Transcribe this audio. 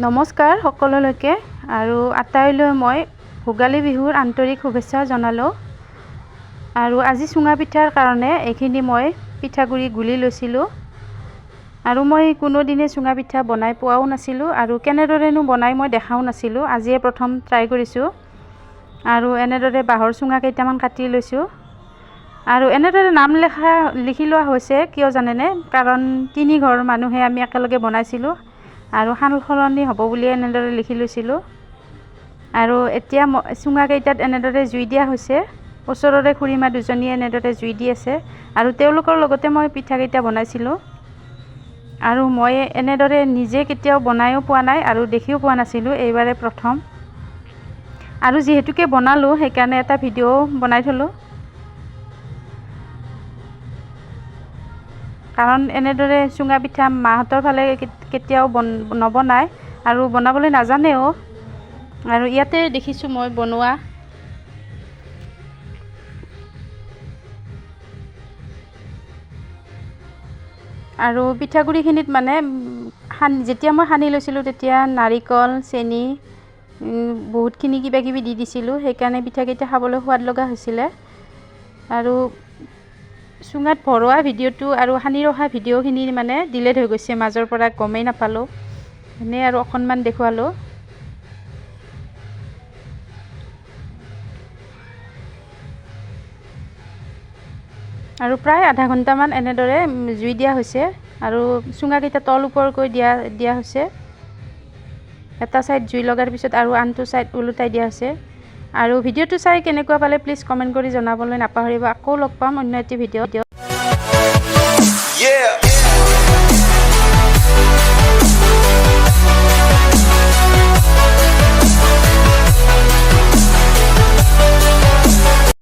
নমস্কাৰ সকলোলৈকে আৰু আটাইলৈ মই ভোগালী বিহুৰ আন্তৰিক শুভেচ্ছা জনালোঁ। আৰু আজি চুঙা পিঠাৰ কাৰণে এইখিনি মই পিঠাগুড়ি গুলি লৈছিলোঁ। আৰু মই কোনোদিনে চুঙা পিঠা বনাই পোৱাও নাছিলোঁ আৰু কেনেদৰেনো বনাই মই দেখাও নাছিলোঁ। আজিয়ে প্ৰথম ট্ৰাই কৰিছোঁ। আৰু এনেদৰে বাঁহৰ চুঙা কেইটামান কাটি লৈছোঁ। আৰু এনেদৰে নাম লিখি লোৱা হৈছে কিয় জানেনে? কাৰণ 3 ঘৰ মানুহে আমি একেলগে বনাইছিলোঁ আৰু সাল সলনি হ'ব বুলিয়ে এনেদৰে লিখি লৈছিলোঁ। আৰু এতিয়া চুঙা কেইটাত এনেদৰে জুই দিয়া হৈছে। ওচৰৰে খুৰীমা দুজনীয়ে এনেদৰে জুই দি আছে আৰু তেওঁলোকৰ লগতে মই পিঠাকেইটা বনাইছিলোঁ। আৰু মই এনেদৰে নিজে কেতিয়াও বনায়ো পোৱা নাই আৰু দেখিও পোৱা নাছিলোঁ, এইবাৰে প্ৰথম। আৰু যিহেতুকে বনালোঁ সেইকাৰণে এটা ভিডিঅ' বনাই থলোঁ। কাৰণ এনেদৰে চুঙা পিঠা মাহঁতৰ ফালে কেতিয়াও নবনায় আৰু বনাবলৈ নাজানেও। আৰু ইয়াতে দেখিছোঁ মই বনোৱা। আৰু পিঠাগুড়িখিনিত মানে যেতিয়া মই সানি লৈছিলোঁ তেতিয়া নাৰিকল, চেনি বহুতখিনি কিবাকিবি দি দিছিলোঁ। সেইকাৰণে পিঠাকেইটা খাবলৈ সোৱাদ লগা হৈছিলে। আৰু চুঙাত ভৰোৱা ভিডিঅ'টো আৰু সানি ৰখা ভিডিঅ'খিনি মানে ডিলেট হৈ গৈছে, মাজৰ পৰা গমেই নাপালোঁ। এনেই আৰু অকণমান দেখুৱালোঁ। আৰু প্ৰায় আধা ঘণ্টামান এনেদৰে জুই দিয়া হৈছে আৰু চুঙাকেইটা তল ওপৰকৈ দিয়া হৈছে। এটা ছাইড জুই লগাৰ পিছত আৰু আনটো ছাইড ওলোটাই দিয়া হৈছে। আৰু ভিডিঅ'টো চাই কেনেকুৱা পালে প্লিজ কমেণ্ট কৰি জনাবলৈ নাপাহৰিব। আকৌ লগ পাম অন্য এটি ভিডিঅ'।